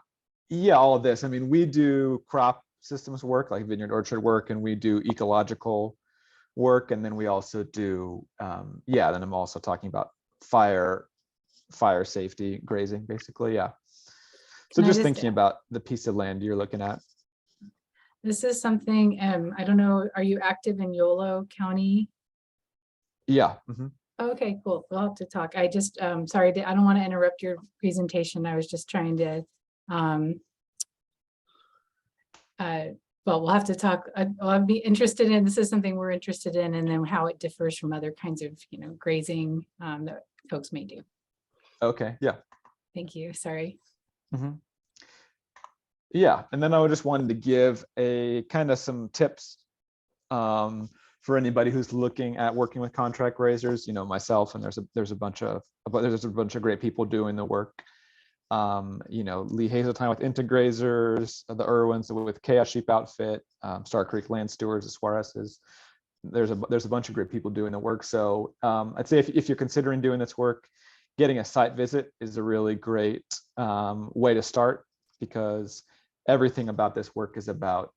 all of this. I mean, we do crop systems work, like vineyard orchard work, and we do ecological work, and then we also do, then I'm also talking about fire safety grazing, basically. Yeah. So just thinking about the piece of land you're looking at. This is something, I don't know, are you active in Yolo County? Yeah. Mm-hmm. Okay, cool. We'll have to talk. I just, sorry, I don't want to interrupt your presentation. I was just trying to But we'll have to talk, I'd be interested in, this is something we're interested in, and then how it differs from other kinds of, grazing that folks may do. Okay, yeah. Thank you, sorry. Mhm. Yeah, and then I just wanted to give a kind of some tips for anybody who's looking at working with contract raisers, myself, and there's a bunch of great people doing the work. Lee Hazeltine with Integrazers, the Irwins with Chaos Sheep Outfit, Star Creek Land Stewards, as far as there's a bunch of great people doing the work. So I'd say if you're considering doing this work, getting a site visit is a really great way to start, because everything about this work is about,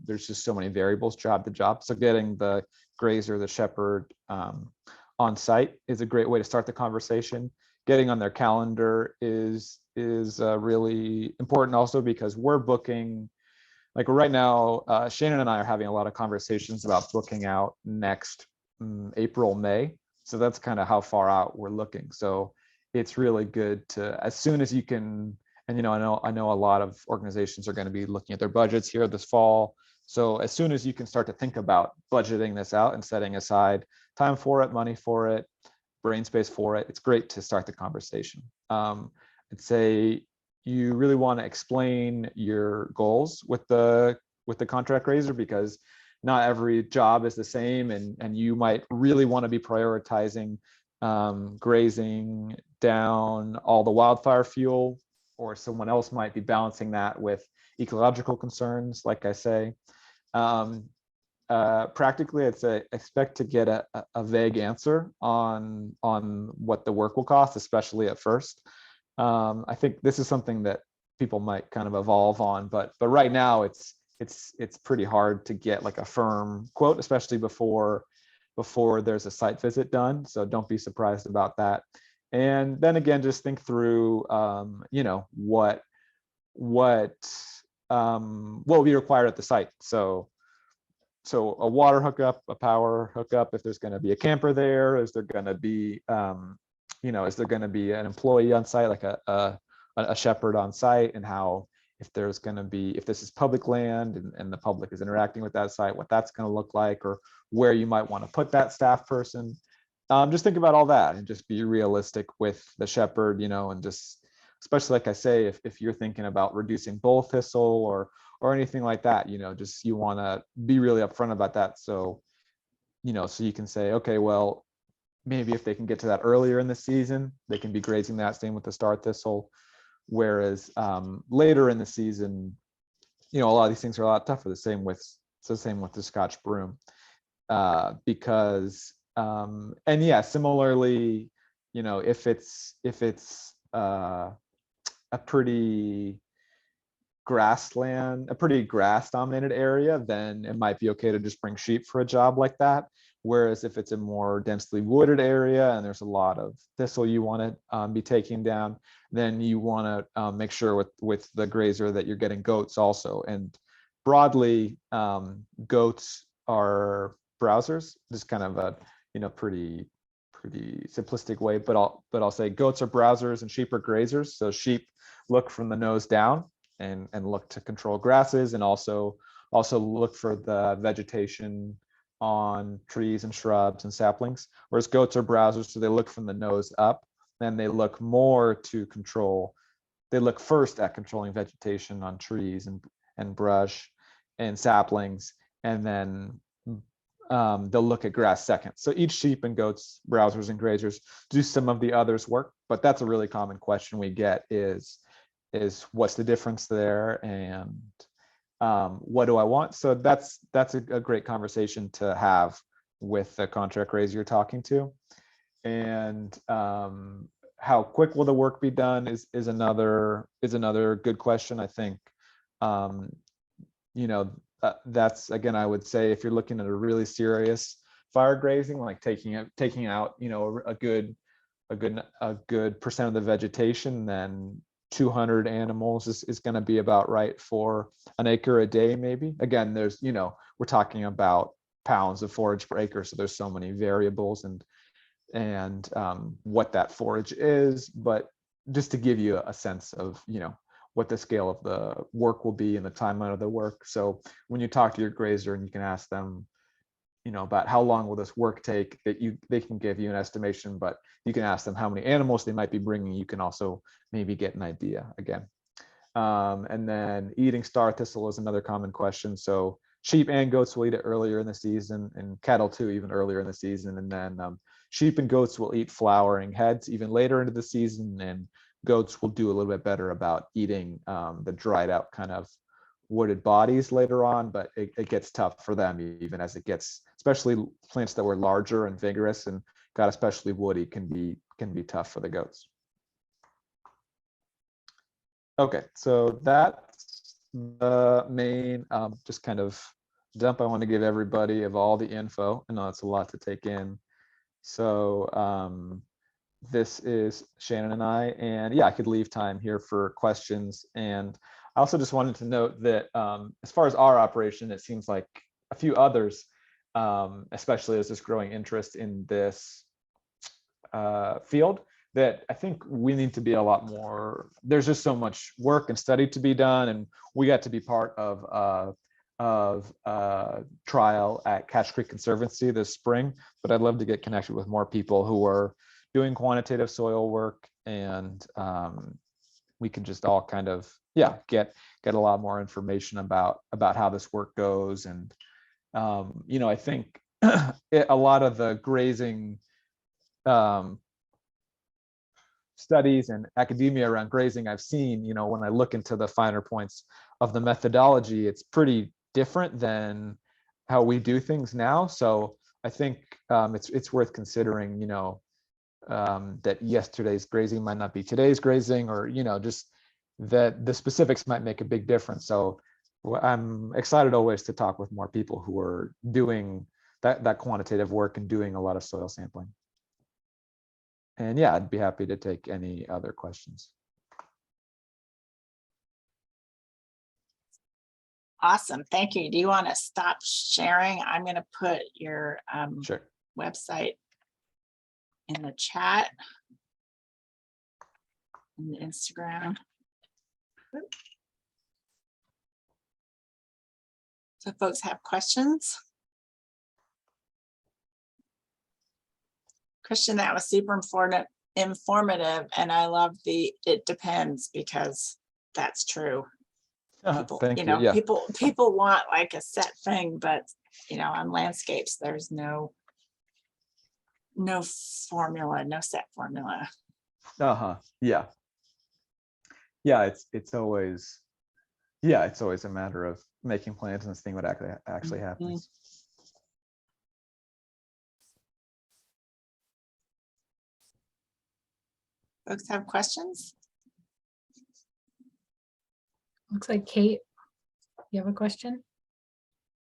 there's just so many variables job to job. So getting the grazer, the shepherd on site is a great way to start the conversation. Getting on their calendar is really important also, because we're booking, like right now, Shannon and I are having a lot of conversations about booking out next April, May. So that's kind of how far out we're looking. So it's really good to, as soon as you can, and I know a lot of organizations are going to be looking at their budgets here this fall. So as soon as you can start to think about budgeting this out and setting aside time for it, money for it, brain space for it, it's great to start the conversation. I'd say you really want to explain your goals with the contract raiser, because not every job is the same, and you might really want to be prioritizing grazing down all the wildfire fuel, or someone else might be balancing that with ecological concerns, like I say. Practically, I'd say expect to get a vague answer on what the work will cost, especially at first. I think this is something that people might kind of evolve on, but right now it's pretty hard to get like a firm quote, especially before there's a site visit done. So don't be surprised about that. And then again, just think through, what will be required at the site. So a water hookup, a power hookup, if there's going to be a camper there, is there going to be, is there going to be an employee on site, like a shepherd on site, and how, if there's going to be, if this is public land and the public is interacting with that site, what that's going to look like, or where you might want to put that staff person. Just think about all that and just be realistic with the shepherd, and just, especially like I say, if you're thinking about reducing bull thistle or anything like that, just you want to be really upfront about that. So, so you can say, okay, well, maybe if they can get to that earlier in the season, they can be grazing that, same with the star thistle. Whereas later in the season, a lot of these things are a lot tougher. The same with the Scotch broom, because and yeah, similarly, if it's a pretty grass dominated area, then it might be okay to just bring sheep for a job like that. Whereas if it's a more densely wooded area and there's a lot of thistle you want to be taking down, then you want to make sure with the grazer that you're getting goats also. And broadly, goats are browsers, just kind of a pretty simplistic way, but I'll say goats are browsers and sheep are grazers. So sheep look from the nose down and look to control grasses, and also look for the vegetation on trees and shrubs and saplings, whereas goats are browsers, so they look from the nose up, and they look more to control. They look first at controlling vegetation on trees and brush and saplings, and then they'll look at grass second. So each sheep and goats, browsers and grazers, do some of the others work, but that's a really common question we get is what's the difference there, and what do I want? So that's a great conversation to have with the contract raiser you're talking to. And how quick will the work be done is another good question. I think that's, again, I would say if you're looking at a really serious fire grazing, like taking out a good percent of the vegetation, then 200 animals is going to be about right for an acre a day, maybe. Again, there's, we're talking about pounds of forage per acre, so there's so many variables and what that forage is, but just to give you a sense of, what the scale of the work will be and the timeline of the work. So when you talk to your grazer and you can ask them, about how long will this work take, they can give you an estimation, but you can ask them how many animals they might be bringing. You can also maybe get an idea again. And then eating star thistle is another common question. So sheep and goats will eat it earlier in the season, and cattle too, even earlier in the season. And then sheep and goats will eat flowering heads even later into the season, and goats will do a little bit better about eating the dried out kind of wooded bodies later on, but it gets tough for them even as it gets, especially plants that were larger and vigorous and got especially woody can be tough for the goats. Okay, so that's the main just kind of dump I want to give everybody of all the info. I know it's a lot to take in. So this is Shannon and I, and yeah, I could leave time here for questions. And I also just wanted to note that as far as our operation, it seems like a few others, especially as there's growing interest in this field, that I think we need to be a lot more. There's just so much work and study to be done, and we got to be part of trial at Cache Creek Conservancy this spring. But I'd love to get connected with more people who are doing quantitative soil work, and we can just all kind of get a lot more information about how this work goes. And I think a lot of the grazing studies and academia around grazing I've seen, when I look into the finer points of the methodology, it's pretty different than how we do things now. So I think it's worth considering, that yesterday's grazing might not be today's grazing, or just that the specifics might make a big difference. So I'm excited always to talk with more people who are doing that quantitative work and doing a lot of soil sampling. And yeah, I'd be happy to take any other questions. Awesome, thank you. Do you want to stop sharing? I'm going to put your Sure. website in the chat, in the Instagram. So folks have questions. Christian, that was super informative, and I love the "it depends," because that's true. People, Thank you. Yeah. people want like a set thing, but on landscapes, there's no formula, no set formula. Yeah. Yeah. It's always a matter of making plans and seeing what actually happens. Folks have questions? Looks like Kate, you have a question?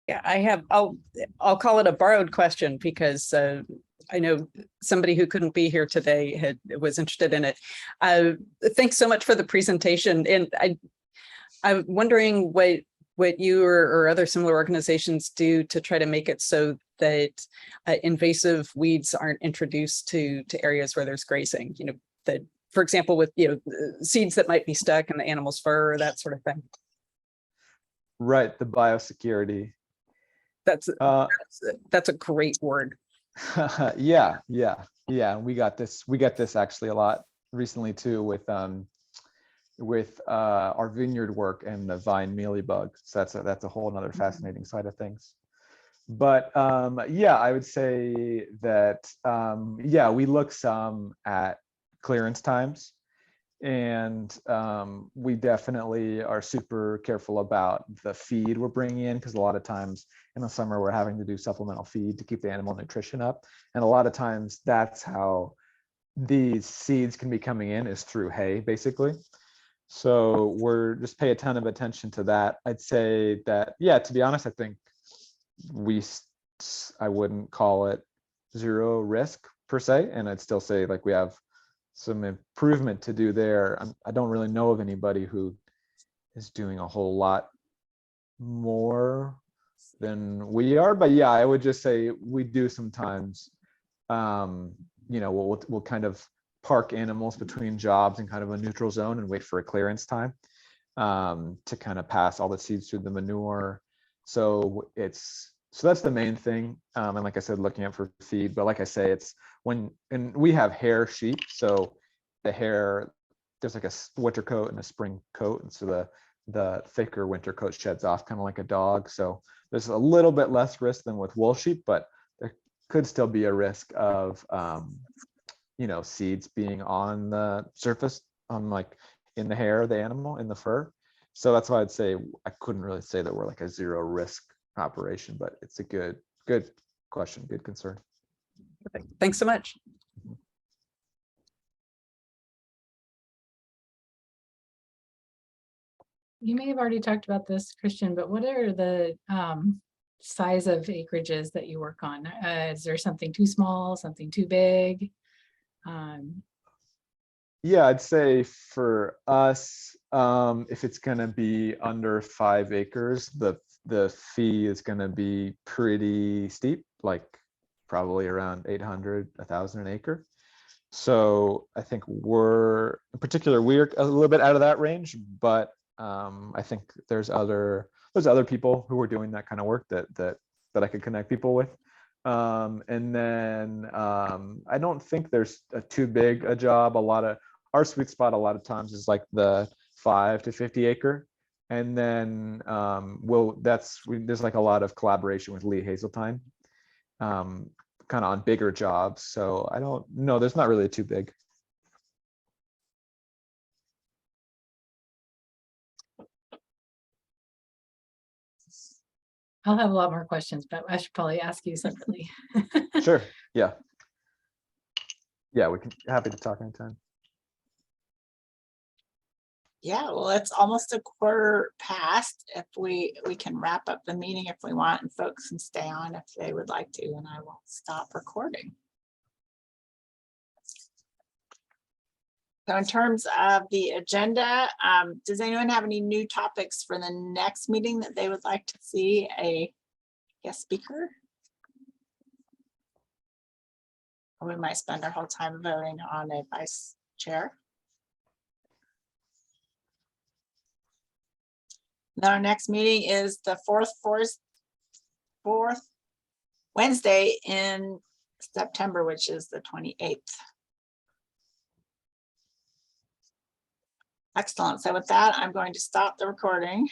Yeah, I have. I'll call it a borrowed question because I know somebody who couldn't be here today was interested in it. Thanks so much for the presentation, and I'm wondering what you or other similar organizations do to try to make it so that invasive weeds aren't introduced to areas where there's grazing. That, for example, with seeds that might be stuck in the animal's fur or that sort of thing. Right, the biosecurity. That's a great word. Yeah. We got this actually a lot recently too with our vineyard work and the vine mealybug. So that's a whole nother fascinating side of things. But I would say that we look some at clearance times, and we definitely are super careful about the feed we're bringing in, because a lot of times in the summer we're having to do supplemental feed to keep the animal nutrition up, and a lot of times that's how these seeds can be coming in, is through hay basically. So we're just pay a ton of attention to that. I'd say that, to be honest, I think I wouldn't call it zero risk per se, and I'd still say like we have some improvement to do there. I don't really know of anybody who is doing a whole lot more than we are, but I would just say we do sometimes. We'll kind of park animals between jobs in kind of a neutral zone and wait for a clearance time. to kind of pass all the seeds through the manure. So that's the main thing. And like I said, looking out for feed, but like I say, and we have hair sheep. So the hair, there's like a winter coat and a spring coat. And so the thicker winter coat sheds off kind of like a dog. So there's a little bit less risk than with wool sheep, but there could still be a risk of, seeds being on the surface, like in the hair of the animal, in the fur. So that's why I'd say I couldn't really say that we're like a zero risk operation, but it's a good question, good concern. Perfect. Thanks so much. You may have already talked about this, Christian, but what are the size of acreages that you work on? Is there something too small, something too big? Yeah, I'd say for us, if it's gonna be under 5 acres, the fee is gonna be pretty steep, like probably around 800, 1,000 an acre. So I think we're a little bit out of that range, but I think there's other people who are doing that kind of work that I could connect people with. And then I don't think there's too big a job. Our sweet spot a lot of times is like the 5 to 50 acre. And then there's like a lot of collaboration with Lee Hazeltine, kind of on bigger jobs. So I don't know, there's not really too big. I'll have a lot more questions, but I should probably ask you separately. Sure. Yeah. Yeah, we can, happy to talk anytime. Yeah, well, it's almost 1:15. If we can wrap up the meeting if we want, and folks can stay on if they would like to, and I will stop recording. So in terms of the agenda, does anyone have any new topics for the next meeting that they would like to see a guest speaker? Or we might spend our whole time voting on a vice chair. Now, our next meeting is the fourth Wednesday in September, which is the 28th. Excellent. So with that, I'm going to stop the recording.